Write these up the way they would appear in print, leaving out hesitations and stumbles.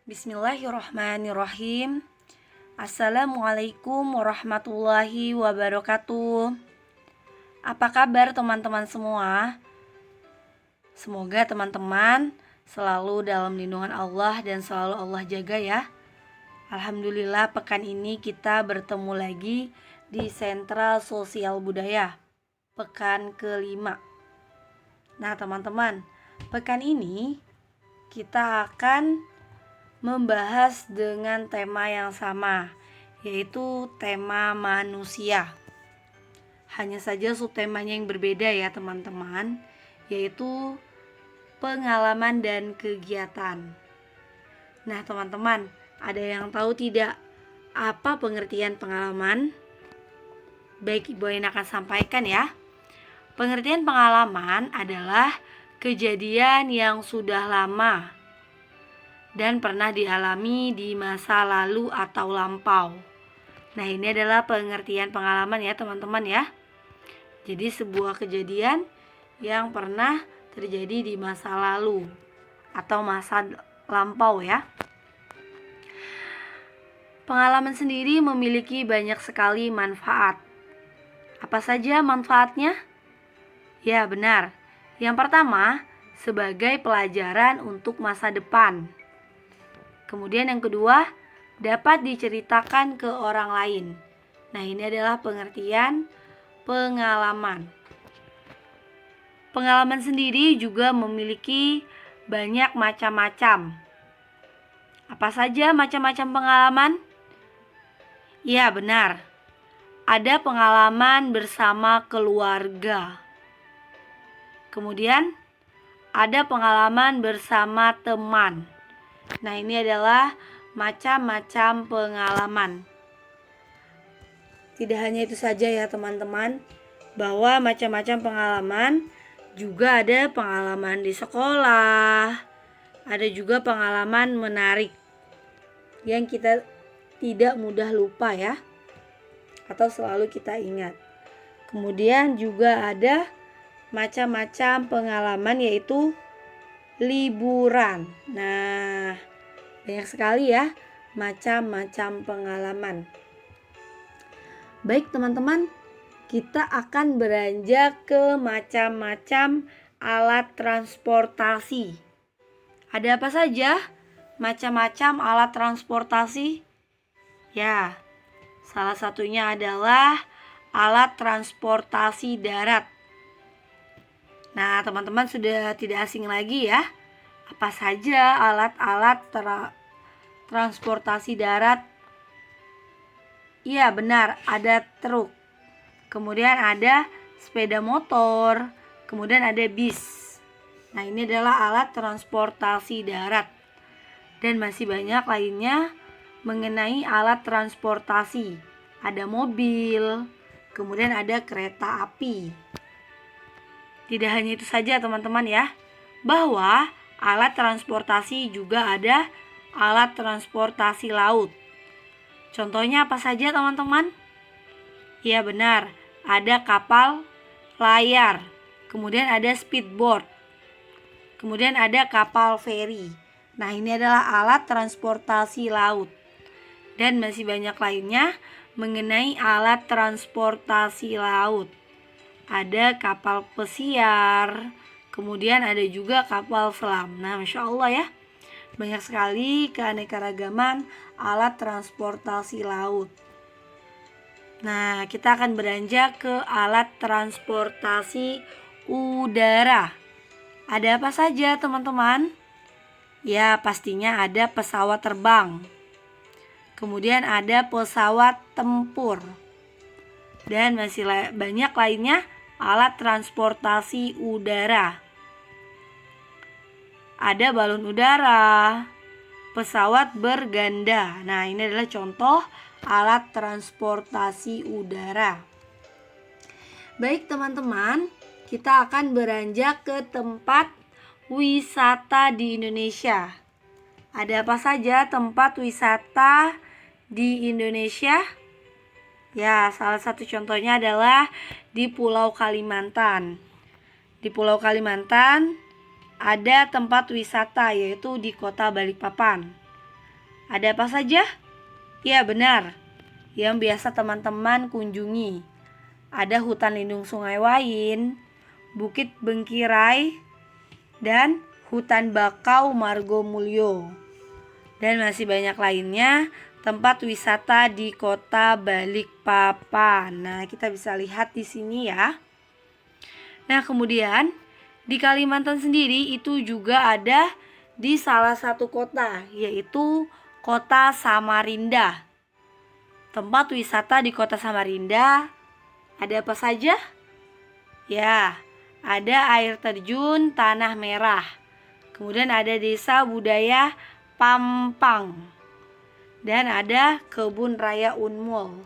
Bismillahirrahmanirrahim. Assalamualaikum warahmatullahi wabarakatuh. Apa kabar teman-teman semua? Semoga teman-teman selalu dalam lindungan Allah dan selalu Allah jaga ya. Alhamdulillah pekan ini kita bertemu lagi di Sentral Sosial Budaya, pekan kelima. Nah teman-teman, pekan ini kita akan membahas dengan tema yang sama, yaitu tema manusia. Hanya saja subtemanya yang berbeda ya teman-teman, yaitu pengalaman dan kegiatan. Nah teman-teman, ada yang tahu tidak apa pengertian pengalaman? Baik, Ibu Ain akan sampaikan ya. Pengertian pengalaman adalah kejadian yang sudah lama dan pernah dialami di masa lalu atau lampau. Nah, ini adalah pengertian pengalaman ya teman-teman ya. Jadi sebuah kejadian yang pernah terjadi di masa lalu atau masa lampau ya. Pengalaman sendiri memiliki banyak sekali manfaat. Apa saja manfaatnya? Ya, benar. Yang pertama, sebagai pelajaran untuk masa depan. Kemudian yang kedua, dapat diceritakan ke orang lain. Nah, ini adalah pengertian pengalaman. Pengalaman sendiri juga memiliki banyak macam-macam. Apa saja macam-macam pengalaman? Ya, benar. Ada pengalaman bersama keluarga. Kemudian ada pengalaman bersama teman. Nah, ini adalah macam-macam pengalaman. Tidak hanya itu saja ya teman-teman, bahwa macam-macam pengalaman juga ada pengalaman di sekolah, ada juga pengalaman menarik yang kita tidak mudah lupa ya, atau selalu kita ingat. Kemudian juga ada macam-macam pengalaman yaitu liburan. Nah, banyak sekali ya macam-macam pengalaman. Baik teman-teman, kita akan beranjak ke macam-macam alat transportasi. Ada apa saja macam-macam alat transportasi? Ya, salah satunya adalah alat transportasi darat. Nah, teman-teman sudah tidak asing lagi ya. Apa saja alat-alat transportasi darat? Iya, benar, ada truk. Kemudian ada sepeda motor, kemudian ada bis. Nah, ini adalah alat transportasi darat. Dan masih banyak lainnya mengenai alat transportasi. Ada mobil, kemudian ada kereta api. Tidak hanya itu saja teman-teman ya, bahwa alat transportasi juga ada alat transportasi laut. Contohnya apa saja teman-teman? Ya benar, ada kapal layar, kemudian ada speedboat, kemudian ada kapal feri. Nah, ini adalah alat transportasi laut. Dan masih banyak lainnya mengenai alat transportasi laut. Ada kapal pesiar, kemudian ada juga kapal selam. Nah, Masya Allah ya, banyak sekali keanekaragaman alat transportasi laut. Nah, kita akan beranjak ke alat transportasi udara. Ada apa saja teman-teman? Ya, pastinya ada pesawat terbang. Kemudian ada pesawat tempur. Dan masih banyak lainnya alat transportasi udara. Ada balon udara, pesawat berganda. Nah, ini adalah contoh alat transportasi udara. Baik teman-teman, kita akan beranjak ke tempat wisata di Indonesia. Ada apa saja tempat wisata di Indonesia? Ya, salah satu contohnya adalah di Pulau Kalimantan. Di Pulau Kalimantan ada tempat wisata yaitu di Kota Balikpapan. Ada apa saja? Ya, benar. Yang biasa teman-teman kunjungi. Ada hutan lindung Sungai Wain, Bukit Bengkirai, dan hutan bakau Margomulyo. Dan masih banyak lainnya tempat wisata di kota Balikpapan. Nah, kita bisa lihat di sini ya. Nah, kemudian di Kalimantan sendiri itu juga ada di salah satu kota, yaitu Kota Samarinda. Tempat wisata di Kota Samarinda ada apa saja? Ya, ada air terjun Tanah Merah. Kemudian ada desa budaya Pampang. Dan ada kebun raya Unmul.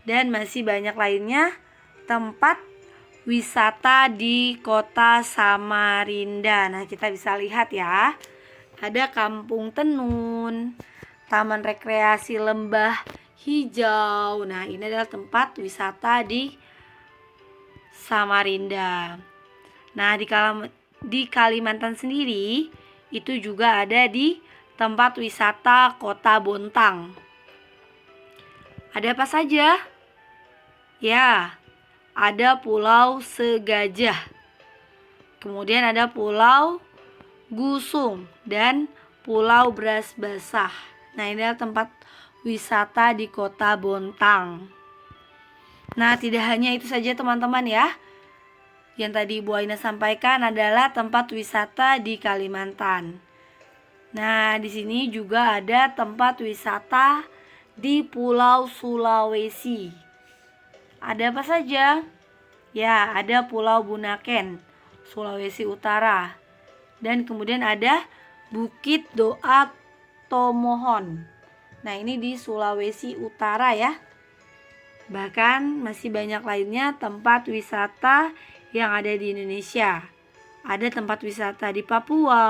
Dan masih banyak lainnya tempat wisata di Kota Samarinda. Nah, kita bisa lihat ya. Ada Kampung Tenun, Taman Rekreasi Lembah Hijau. Nah, ini adalah tempat wisata di Samarinda. Nah, di Kalimantan sendiri itu juga ada di tempat wisata Kota Bontang. Ada apa saja? Ya, ada Pulau Segajah. Kemudian ada Pulau Gusung dan Pulau Beras Basah. Nah, ini adalah tempat wisata di Kota Bontang. Nah, tidak hanya itu saja teman-teman ya. Yang tadi Ibu Aina sampaikan adalah tempat wisata di Kalimantan. Nah, di sini juga ada tempat wisata di Pulau Sulawesi. Ada apa saja? Ya, ada Pulau Bunaken, Sulawesi Utara. Dan kemudian ada Bukit Doa Tomohon. Nah, ini di Sulawesi Utara ya. Bahkan masih banyak lainnya tempat wisata yang ada di Indonesia. Ada tempat wisata di Papua.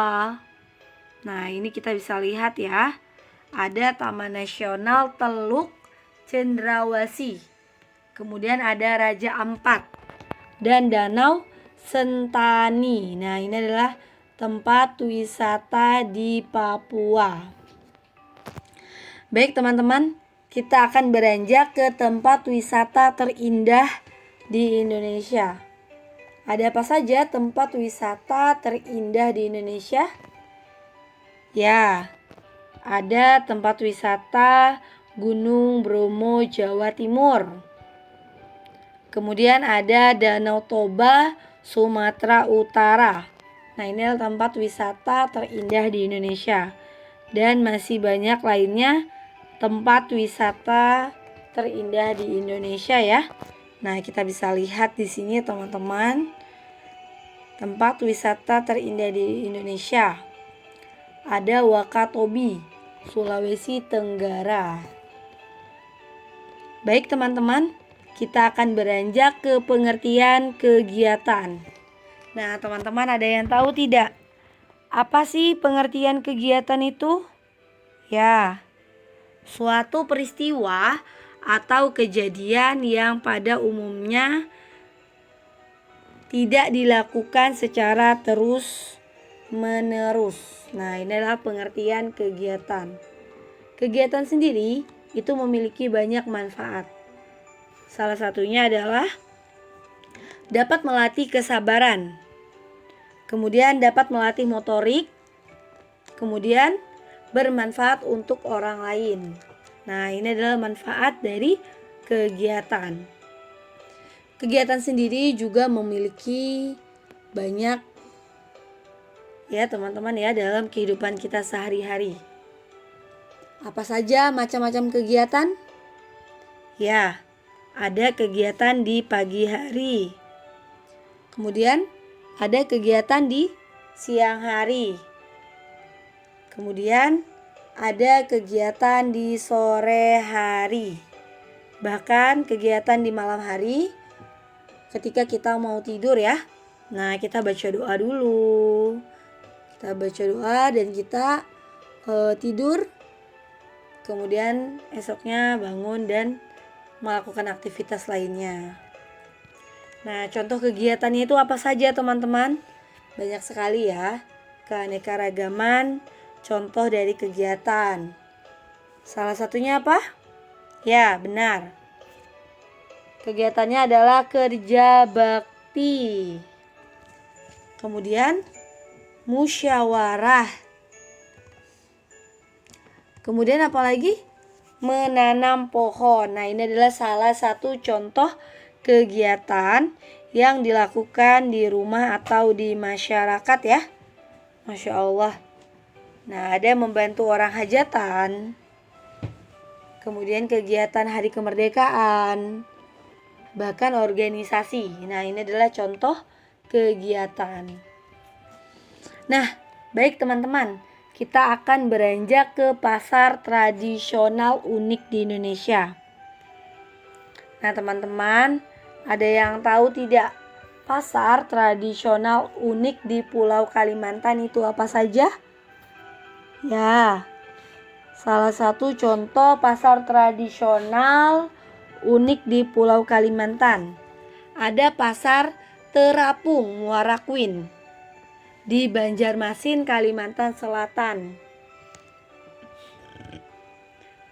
Nah, ini kita bisa lihat ya. Ada Taman Nasional Teluk Cendrawasih. Kemudian ada Raja Ampat dan Danau Sentani. Nah, ini adalah tempat wisata di Papua. Baik teman-teman, kita akan beranjak ke tempat wisata terindah di Indonesia. Ada apa saja tempat wisata terindah di Indonesia? Ya, ada tempat wisata Gunung Bromo, Jawa Timur. Kemudian ada Danau Toba, Sumatera Utara. Nah, ini adalah tempat wisata terindah di Indonesia. Dan masih banyak lainnya tempat wisata terindah di Indonesia ya. Nah, kita bisa lihat di sini teman-teman. Tempat wisata terindah di Indonesia. Ada Wakatobi, Sulawesi Tenggara. Baik teman-teman, kita akan beranjak ke pengertian kegiatan. Nah, teman-teman ada yang tahu tidak? Apa sih pengertian kegiatan itu? Ya, suatu peristiwa atau kejadian yang pada umumnya tidak dilakukan secara terus-menerus. Nah, ini adalah pengertian kegiatan. Kegiatan sendiri itu memiliki banyak manfaat. Salah satunya adalah dapat melatih kesabaran, kemudian dapat melatih motorik, kemudian bermanfaat untuk orang lain. Nah, ini adalah manfaat dari kegiatan. Kegiatan sendiri juga memiliki banyak ya teman-teman ya dalam kehidupan kita sehari-hari. Apa saja macam-macam kegiatan? Ya, ada kegiatan di pagi hari. Kemudian ada kegiatan di siang hari. Kemudian ada kegiatan di sore hari. Bahkan kegiatan di malam hari ketika kita mau tidur ya. Nah, kita baca doa dulu. Kita baca doa dan kita tidur. Kemudian esoknya bangun dan melakukan aktivitas lainnya. Nah, contoh kegiatannya itu apa saja teman-teman? Banyak sekali ya. Keanekaragaman contoh dari kegiatan. Salah satunya apa? Ya, benar. Kegiatannya adalah kerja bakti. Kemudian musyawarah. Kemudian apa lagi? Menanam pohon. Nah, ini adalah salah satu contoh kegiatan yang dilakukan di rumah atau di masyarakat ya. Masya Allah. Nah, ada membantu orang hajatan. Kemudian kegiatan hari kemerdekaan. Bahkan organisasi. Nah, ini adalah contoh kegiatan. Nah, baik teman-teman, kita akan beranjak ke pasar tradisional unik di Indonesia. Nah, teman-teman, ada yang tahu tidak pasar tradisional unik di Pulau Kalimantan itu apa saja? Ya, salah satu contoh pasar tradisional unik di Pulau Kalimantan. Ada pasar Terapung Muara Kuin di Banjarmasin, Kalimantan Selatan.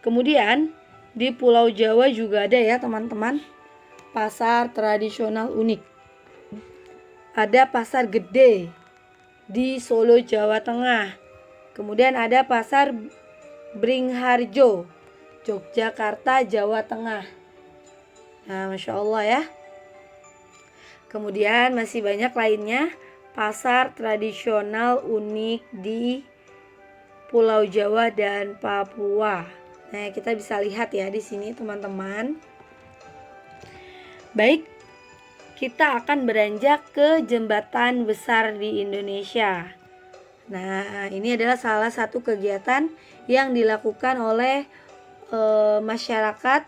Kemudian di Pulau Jawa juga ada ya teman-teman, pasar tradisional unik. Ada pasar gede di Solo, Jawa Tengah. Kemudian ada pasar Bringharjo, Yogyakarta, Jawa Tengah. Nah, Masya Allah ya. Kemudian masih banyak lainnya pasar tradisional unik di Pulau Jawa dan Papua. Nah, kita bisa lihat ya di sini teman-teman. Baik, kita akan beranjak ke jembatan besar di Indonesia. Nah, ini adalah salah satu kegiatan yang dilakukan oleh masyarakat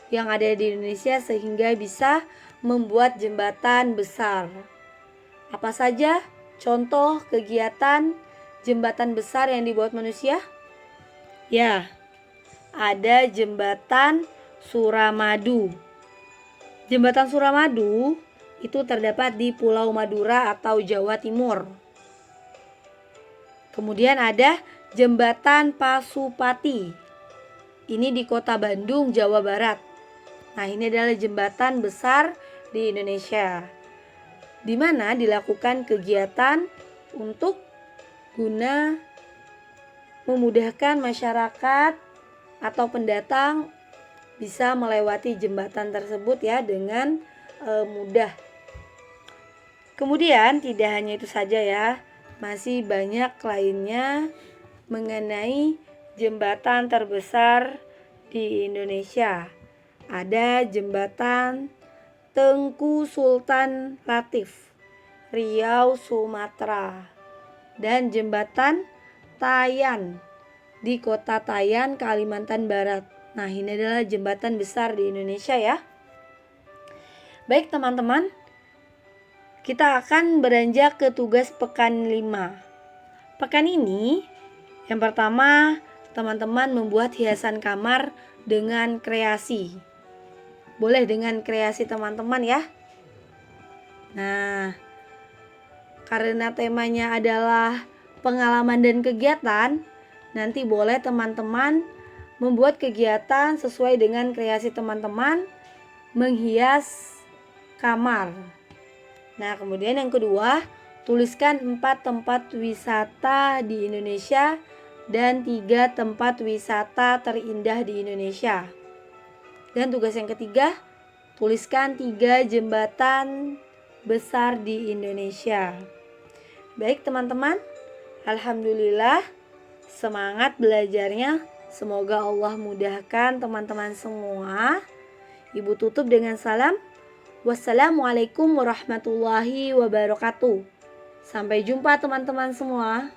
yang ada di Indonesia sehingga bisa membuat jembatan besar. Apa saja contoh kegiatan jembatan besar yang dibuat manusia? Ya, ada jembatan Suramadu. Jembatan Suramadu itu terdapat di Pulau Madura atau Jawa Timur. Kemudian ada jembatan Pasupati. Ini di Kota Bandung, Jawa Barat. Nah, ini adalah jembatan besar di Indonesia, di mana dilakukan kegiatan untuk guna memudahkan masyarakat atau pendatang bisa melewati jembatan tersebut ya dengan mudah. Kemudian tidak hanya itu saja ya, masih banyak lainnya mengenai jembatan terbesar di Indonesia. Ada jembatan Tengku Sultan Latif, Riau, Sumatera, dan jembatan Tayan di Kota Tayan, Kalimantan Barat. Nah, ini adalah jembatan besar di Indonesia ya. Baik teman-teman, kita akan beranjak ke tugas pekan 5. Pekan ini, yang pertama, teman-teman membuat hiasan kamar dengan kreasi. Boleh dengan kreasi teman-teman ya. Nah, karena temanya adalah pengalaman dan kegiatan, nanti boleh teman-teman membuat kegiatan sesuai dengan kreasi teman-teman menghias kamar. Nah, kemudian yang kedua, tuliskan 4 tempat wisata di Indonesia dan 3 tempat wisata terindah di Indonesia. Dan tugas yang ketiga, tuliskan 3 jembatan besar di Indonesia. Baik teman-teman, alhamdulillah semangat belajarnya. Semoga Allah mudahkan teman-teman semua. Ibu tutup dengan salam. Wassalamualaikum warahmatullahi wabarakatuh. Sampai jumpa teman-teman semua.